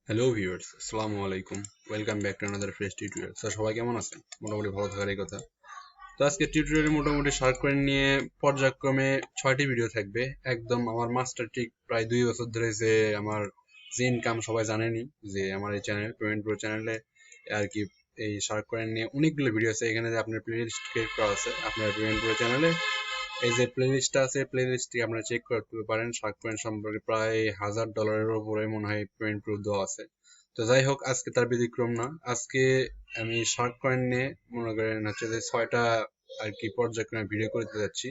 Hello viewers, আসসালামু আলাইকুম। Welcome back to another fresh tutorial. Sir সবাই কেমন আছেন? মোটামুটি ভালো থাকার এই কথা। তো আজকে টিউটোরিয়ালে মোটামুটি শার্ক কয়েন নিয়ে পর্যায়ক্রমে 6টি ভিডিও থাকবে। একদম আমার মাস্টার ট্রিক প্রায় 2 বছর ধরে যে আমার যে ইনকাম সবাই জানেনি, যে আমার এই চ্যানেল পেমেন্ট প্রো চ্যানেলে আর কি এই শার্ক কয়েন নিয়ে অনেকগুলো ভিডিও আছে। এখানে যে আপনার প্লে লিস্ট ক্রিয়েট করা আছে আপনার পেমেন্ট প্রো চ্যানেলে। এই যে প্লে লিস্টটা আছে, প্লে লিস্টটি আপনারা চেক করতে পারেন। শার্ক কয়েন সম্পর্কে প্রায় $1000 উপরে মনে হয় পেমেন্ট প্রুফ দেওয়া আছে। তো যাই হোক, আজকে তার ব্যতিক্রম না। আজকে আমি শার্ক কয়েন নিয়ে মনে করেন হচ্ছে যে 6টা আর কি পর্যায়ক্রমে ভিডিও করতে যাচ্ছি।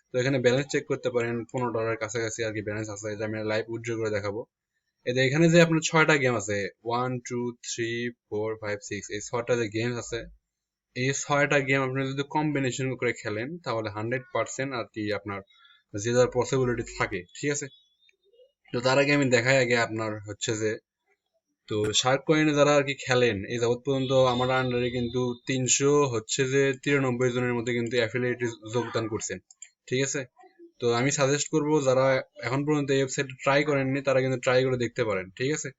তো এখানে ব্যালেন্স চেক করতে পারেন, $15 কাছাকাছি আর কি ব্যালেন্স আছে। এটা আমি লাইভ উইথড্র করে দেখাবো। এতে এখানে যে আপনার 6টা গেম আছে, 1 2 3 4 5 6, এই 6টা যে গেম আছে, এই 6টা গেম আপনি যদি কম্বিনেশন করে খেলেন তাহলে 100% আর কি আপনার জেতার পসিবিলিটি থাকে, ঠিক আছে? তো তার আগে আমি দেখাই আগে আপনার হচ্ছে যে, তো শার্ক কয়েনে যারা আর কি খেলেন এই যাবৎ পর্যন্ত আমার আন্ডারে কিন্তু 393 জনের মধ্যে কিন্তু অ্যাফিলিয়েট যোগদান করছেন, ঠিক আছে? তো আমি সাজেস্ট করব যারা এখন পর্যন্ত এই ওয়েবসাইট ট্রাই করেননি তারা কিন্তু ট্রাই করে দেখতে পারেন, ঠিক আছে?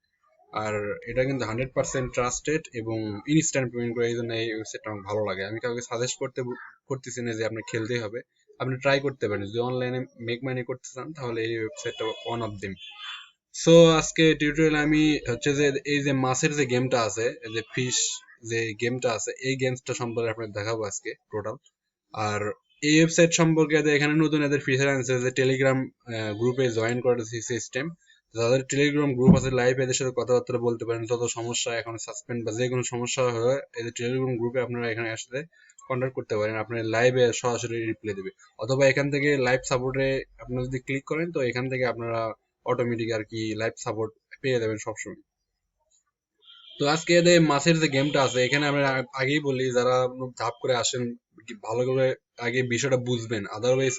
আর এটা কিন্তু 100% ট্রাস্টেড এবং ইনস্ট্যান্ট পেমেন্ট করে, এই জন্য এই ওয়েবসাইটটা আমার ভালো লাগে। আমি কাউকে সাজেস্ট করতেছি না যে আপনি খেলতেই হবে, আপনি ট্রাই করতে পারেন। যদি অনলাইনে মেক মানি করতে চান তাহলে এই ওয়েবসাইটটা ওয়ান অফ দেম। সো আজকে টিউটোরিয়ালে আমি হচ্ছে যে এই যে মাছের যে গেমটা আছে, এই যে ফিশ যে গেমটা আছে, এই গেমসটা সম্পর্কে আপনাকে দেখাবো আজকে টোটাল। আর এই ওয়েবসাইট সম্পর্কে এখানে নতুন এদের ফিচার আনছে যে টেলিগ্রাম গ্রুপে জয়েন করার সিস্টেম। যাদের টেলিগ্রাম গ্রুপ আছে লাইভ এদের সাথে কথাবার্তা বলতে পারেন, যত সমস্যা এখন সাসপেন্ড বা যে কোনো সমস্যা হয় এদের টেলিগ্রাম গ্রুপে আপনারা এখানে আসলে কন্ট্যাক্ট করতে পারেন, আপনার লাইভে সরাসরি রিপ্লাই দেবে। অথবা এখান থেকে লাইভ সাপোর্টে আপনারা যদি ক্লিক করেন তো এখান থেকে আপনারা অটোমেটিক আর কি লাইভ সাপোর্ট পেয়ে যাবেন সবসময়। তো আজকে এদের মাছের যে গেমটা আছে এখানে আমরা আগেই বলি, যারা ধাপ করে আসেন ভালো করে আগে বিষয়টা বুঝবেন। আদারওয়াইজ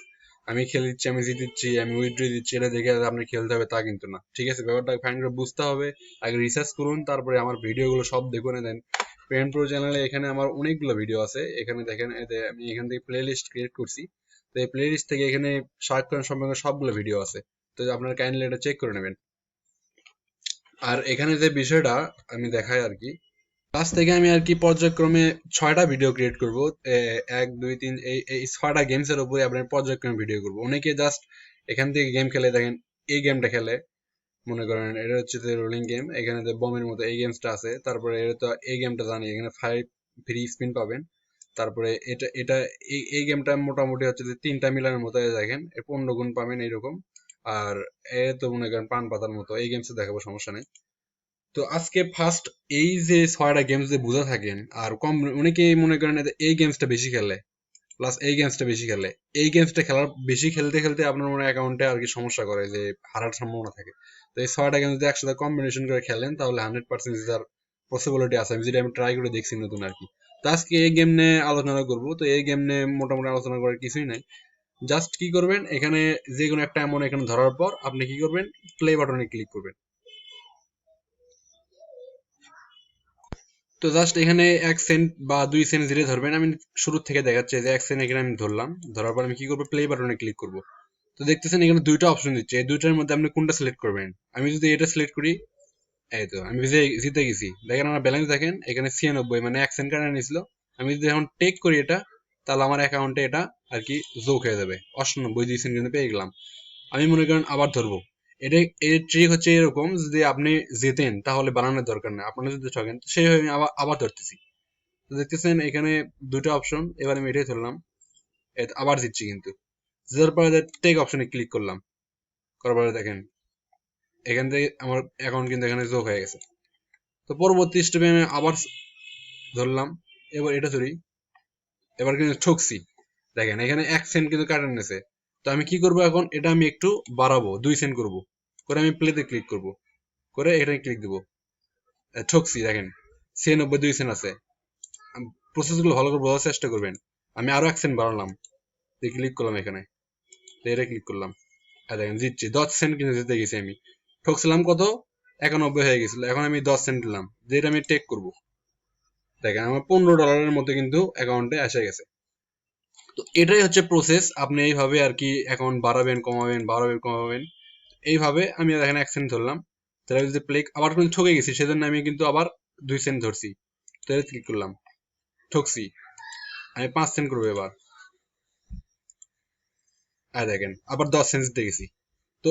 আমি খেলে দিচ্ছি, আমি জিতেছি, আমি উইথড্র দিচ্ছি, এটা দেখে আপনি খেলতে হবে তা কিন্তু না, ঠিক আছে? ব্যাপারটা ফাইন করে বুঝতে হবে। আগে রিসার্চ করুন, তারপরে আমার ভিডিওগুলো সব দেখুন। দেন পেমেন্ট প্রো চ্যানেলে এখানে আমার অনেকগুলো ভিডিও আছে। এখানে দেখেন আমি এখান থেকে প্লে লিস্ট ক্রিয়েট করছি। তো এই প্লে লিস্ট থেকে এখানে শার্ক কয়েন সম্পর্কে সবগুলো ভিডিও আছে। তো আপনারা কাইন্ডলি এটা চেক করে নেবেন। আর এখানে যে বিষয়টা আমি দেখাই আর কি, ক্লাস থেকে আমি আর কি পর্যায়ক্রমে 6টা ভিডিও ক্রিয়েট করব। 1 2 3 এই 6টা গেমস এর উপরে আপনার পর্যায়ক্রমে ভিডিও করব। অনেকে জাস্ট এখান থেকে গেম খেলে, দেখেন এই গেমটা খেলে, মনে করেন এটা হচ্ছে যে রোলিং গেম, এখানে যে বমের মতো এই গেমসটা আছে। তারপরে এটা তো এই গেমটা জানি, এখানে 5 ফ্রি স্পিন পাবেন। তারপরে এটা এটা এই গেমটা মোটামুটি হচ্ছে যে 3টা মিলানোর মতো, দেখেন 15 গুণ পাবেন এইরকম। আর এ তো মনে করেন পান পাতার মতো, এই গেমসে দেখাবো, সমস্যা নেই। তো আজকে ফার্স্ট এই যে 6টা গেমস যে বুঝে থাকেন, আর কম অনেকেই মনে করেন যে এই গেমসটা বেশি খেলে, প্লাস এই গেমসটা বেশি খেলে, এই গেমসটা খেলার বেশি খেলতে খেলতে আপনার মনে অ্যাকাউন্টে আর কি সমস্যা করে, যে হারার সম্ভাবনা থাকে। তো এই 6টা গেমস যদি একসাথে কম্বিনেশন করে খেলেন তাহলে 100% জেতার পসিবিলিটি আছে, আমি যেটা আমি ট্রাই করে দেখছি নতুন আর কি। তো আজকে এই গেম নিয়ে আলোচনা করব। তো এই গেম নিয়ে মোটামুটি আলোচনা করার কিছুই নাই। জাস্ট কি করবেন, এখানে যে কোনো একটা এমন এখানে ধরার পর আপনি কি করবেন, প্লে বাটনে ক্লিক করবেন। তো জাস্ট এখানে 1 সেন্ট বা 2 সেন্ট ধীরে ধরবেন। আমি শুরু থেকে দেখাচ্ছি যে 1 সেন্ট এখানে আমি ধরলাম, ধরার পর আমি কি করবো, প্লে বাটনে ক্লিক করব। তো দেখতেছেন এখানে দুইটা অপশন দিচ্ছে, এই দুইটার মধ্যে আপনি কোনটা সিলেক্ট করবেন। আমি যদি এটা সিলেক্ট করি, এই তো আমি জিতে গেছি। দেখেন আমার ব্যালেন্স দেখেন এখানে 96, মানে 1 সেন্ট কাটা নিয়েছিল। আমি যদি এখন টেক করি এটা, তাহলে আমার অ্যাকাউন্টে এটা আর কি যোগ হয়ে যাবে, 98 2 সেন্ট কিন্তু পেয়ে গেলাম। আমি মনে করেন আবার ধরবো। এটা এর ট্রিক হচ্ছে এরকম, যদি আপনি জেতেন তাহলে বানানোর দরকার নেই, আপনারা যদি ঠকেন তো সেইভাবে আমি আবার আবার ধরতেছি। তো দেখতেছেন এখানে দুটো অপশন, এবার আমি এটাই ধরলাম, আবার দিচ্ছি কিন্তু। জেতার পরে টেক অপশনে ক্লিক করলাম, করার পরে দেখেন এখান থেকে আমার অ্যাকাউন্ট কিন্তু এখানে যোগ হয়ে গেছে। তো পরবর্তী স্টেপে আমি আবার ধরলাম, এবার এটা ধরি, এবার কিন্তু ঠকছি। দেখেন এখানে 1 সেন্ট কিন্তু কাটা নিয়েছে। তো আমি কি করব এখন, এটা আমি একটু বাড়াবো, 2 সেন্ট করব, করে আমি প্লেতে ক্লিক করব, করে এখানে ক্লিক দেবো। ঠকছি, দেখেন 96 2 সেন্ট আছে। প্রসেস গুলো ভালো করে বোঝার চেষ্টা করবেন। আমি আরো 1 সেন্ট বাড়ালাম, ক্লিক করলাম এখানে, এটা ক্লিক করলাম, আর দেখেন জিতছি 10 সেন্ট কিন্তু জিতে গেছি আমি। ঠকছিলাম কত, 91 হয়ে গেছিল। এখন আমি 10 সেন্ট দিলাম, যেটা আমি টেক করব। দেখেন আমার $15 মধ্যে কিন্তু অ্যাকাউন্টে এসে গেছে। তো এটাই হচ্ছে প্রসেস, আপনি এইভাবে আর কি অ্যাকাউন্ট বাড়াবেন কমাবেন, বাড়াবেন কমাবেন। এইভাবে আমি দেখেন 1 সেন্ট ধরলাম, তাহলে যদি প্লে আবার কিন্তু ঠকে গেছি, সেজন্য আমি কিন্তু আবার 2 সেন্ট ধরছি, তাহলে ক্লিক করলাম, ঠকছি, আমি 5 সেন্ট করবো এবার, আর দেখেন আবার 10 সেন্ট দিয়ে গেছি। তো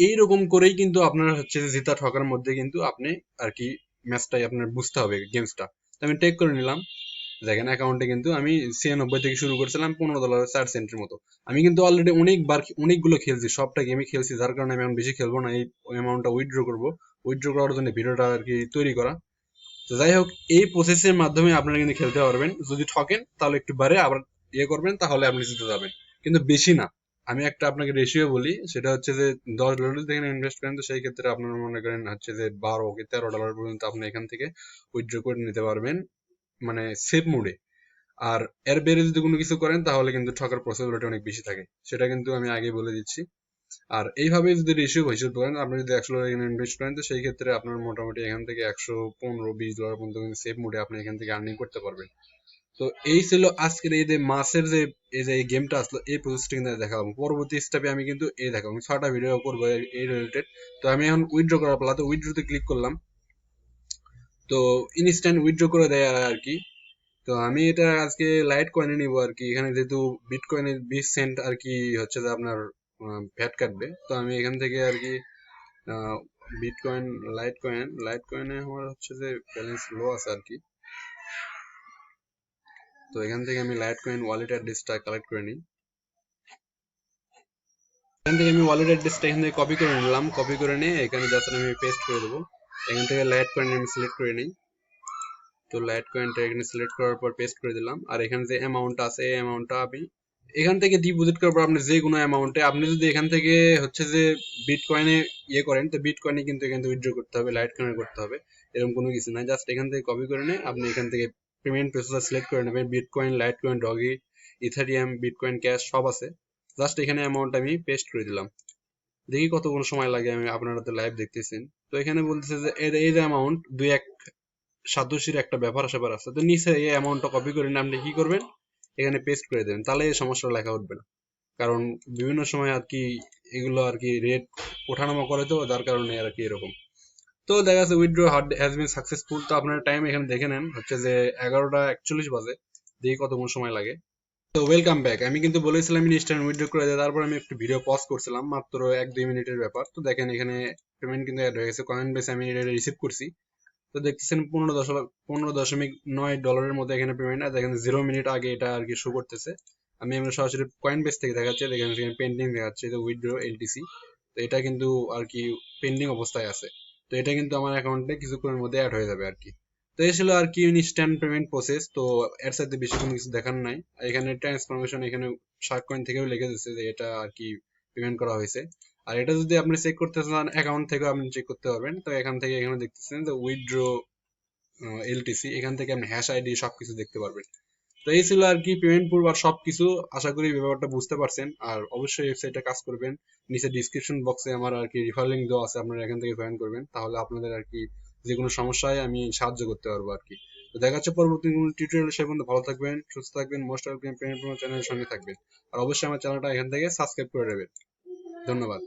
এইরকম করেই কিন্তু আপনার হচ্ছে যে জিতা ঠকার মধ্যে কিন্তু আপনি আর কি ম্যাচটাই আপনার বুঝতে হবে, গেমসটা। তো আমি টেক করে নিলাম, দেখেন অ্যাকাউন্টে কিন্তু আমি 96 থেকে শুরু করেছিলাম, $15.04 মতো। আমি কিন্তু অলরেডি অনেকবার অনেকগুলো খেলছি, সবটা গেমই খেলছি, যার কারণে আমি এখন বেশি খেলবো না, এই অ্যামাউন্টটা উইথড্র করবো। উইথড্র করার জন্য ভিডিওটা আর কি তৈরি করা। তো যাই হোক, এই প্রসেসের মাধ্যমে আপনারা কিন্তু খেলতে পারবেন। যদি ঠকেন তাহলে একটু বারে আবার করবেন, তাহলে আপনি জিতে যাবেন, কিন্তু বেশি না। আমি একটা আপনাকে রেশিও বলি, সেটা হচ্ছে যে $10 থেকে ইনভেস্ট করেন, তো সেই ক্ষেত্রে আপনারা মনে করেন হচ্ছে যে 12 কি $13 পর্যন্ত আপনি এখান থেকে উইথড্র করে নিতে পারবেন, মানে সেফ মোডে। আর এর বাইরে যদি কোনো কিছু করেন তাহলে কিন্তু ঠকার পসিবিলিটি অনেক বেশি থাকে, সেটা কিন্তু আমি আগে বলে দিচ্ছি। আর এইভাবে যদি রেশিও হিসেব করেন, আপনি যদি $100 এখানে ইনভেস্ট করেন, তো সেই ক্ষেত্রে আপনার মোটামুটি এখান থেকে $115-20 পর্যন্ত কিন্তু সেফ মোডে আপনি এখান থেকে আর্নিং করতে পারবেন। তো এই ছিল আজকের এই যে মাসের যে এই গেমটা আসলো, এই প্রসেসটা কিন্তু দেখাবো। পরবর্তী স্টেপে আমি কিন্তু এই দেখাবো, আমি 6টা ভিডিও করবো এই রিলেটেড। তো আমি এখন উইথড্র করার পালা, তো উইথড্রতে ক্লিক করলাম, তো ইনস্ট্যান্ট উইথড্র করে দেয় আর কি। তো আমি এটা আজকে লাইট কয়েনে নিব আর কি, এখানে যেহেতু বিটকয়েনে 20 সেন্ট আর কি হচ্ছে যে আপনার ভ্যাট কাটবে, তো আমি এখান থেকে আর কি বিটকয়েন, লাইট কয়েনে আমার হচ্ছে যে ব্যালেন্স লো আছে আর কি। তো এখান থেকে আমি লাইট কয়েন ওয়ালেট অ্যাড্রেসটা কালেক্ট করে নিই। এখান থেকে আমি ওয়ালেট অ্যাড্রেসটা এখান থেকে কপি করে নিলাম, কপি করে নিয়ে এখানে জাস্ট আমি পেস্ট করে দেবো। এখান থেকে লাইট কয়েন আমি সিলেক্ট করে নিই। তো লাইট কয়েনটা এখানে সিলেক্ট করার পর পেস্ট করে দিলাম। আর এখানে যে অ্যামাউন্টটা আছে, এই অ্যামাউন্টটা আমি এখান থেকে ডিপোজিট করার পর আপনি যে কোনো অ্যামাউন্টে, আপনি যদি এখান থেকে হচ্ছে যে বিটকয়েনে করেন, তো বিটকয়েনে কিন্তু এখান থেকে উইথড্র করতে হবে, লাইট কয়েনে করতে হবে, এরকম কোনো কিছু নাই। জাস্ট এখান থেকে কপি করে নিয়ে আপনি এখান থেকে পেমেন্ট প্রসেসর সিলেক্ট করে নেবেন, bitcoin, light coin, doggy, Ethereum, bitcoin cash সব আছে। জাস্ট এখানে অ্যামাউন্ট আমি পেস্ট করে দিলাম। দেখি কতক্ষণ সময় লাগে, আমি আপনারা তো লাইভ দেখতেছেন। তো এখানে বলতেছে যে এই যে অ্যামাউন্ট 2-1 সাতোশির একটা ব্যাপার স্যাপার আছে, তো নিচে এই অ্যামাউন্টটা কপি করে নিয়ে আপনি কি করবেন, এখানে পেস্ট করে দেবেন, তাহলে এই সমস্যা লেখা উঠবে না। কারণ বিভিন্ন সময় আর কি এগুলো আর কি রেট ওঠানামা করে, তো যার কারণে আর কি এরকম। তো দেখা যাচ্ছে উইথড্র হ্যাজ বিন সাকসেসফুল। তো আপনার টাইম এখানে দেখে নেন, হচ্ছে যে 11টা 41 বাজে, দেখি কতক্ষণ সময় লাগে। তো ওয়েলকাম ব্যাক। আমি কিন্তু বলেছিলাম ইনস্ট্যান্ট উইথড্র করে দেয়, তারপর আমি একটু ভিডিও পজ করছিলাম, মাত্র 1-2 মিনিটের ব্যাপার। তো দেখেন এখানে পেমেন্ট কিন্তু অ্যাড হয়ে গেছে, কয়েন বেসে আমি এটা রিসিভ করছি। তো দেখতেছেন 15.9 ডলারের মধ্যে এখানে পেমেন্ট, আর দেখেন 0 মিনিট আগে এটা আর কি শো করতেছে। আমি আমরা সরাসরি কয়েন বেস থেকে দেখাচ্ছি, দেখেন এখানে পেন্ডিং দেখাচ্ছে, এটা উইথড্র এলটিসি। তো এটা কিন্তু আর কি পেন্ডিং অবস্থায় আছে। তো এটা কিন্তু আমার অ্যাকাউন্টে কিছুক্ষণের মধ্যে অ্যাড হয়ে যাবে আর কি। তো এই ছিল আর কি ইনস্ট্যান্ট পেমেন্ট প্রসেস। তো এর সাথে বেশি কোনো কিছু দেখার নাই। এখানে ট্রান্সফরমেশন, এখানে শার্ক কয়েন থেকেও লিখে দিচ্ছে যে এটা আর কি পেমেন্ট করা হয়েছে। আর এটা যদি আপনি চেক করতে চান অ্যাকাউন্ট থেকেও আপনি চেক করতে পারবেন। তো এখান থেকে এখানে দেখতেছেন যে উইথড্র এলটিসি, এখান থেকে আপনি হ্যাশ আইডি সবকিছু দেখতে পারবেন। তো এই ছিল আর কি পেমেন্ট প্রুফ আর সবকিছু। আশা করি ব্যাপারটা বুঝতে পারছেন। আর অবশ্যই ওয়েবসাইটে কাজ করবেন। নিচে ডিসক্রিপশন বক্সে আমার আর কি রেফার লিংক দেওয়া আছে, আপনারা এখান থেকে জয়েন করবেন, তাহলে আপনাদের আর কি যে কোনো সমস্যায় আমি সাহায্য করতে পারবো আর কি। তো দেখা যাচ্ছে পরবর্তী কোনো টিউটোরিয়াল। সে পর্যন্ত ভালো থাকবেন, সুস্থ থাকবেন, মোস্ট ওয়েলকাম পেমেন্ট প্রুফ চ্যানেলের সঙ্গে থাকবেন। আর অবশ্যই আমার চ্যানেলটা এখান থেকে সাবস্ক্রাইব করে নেবেন। ধন্যবাদ।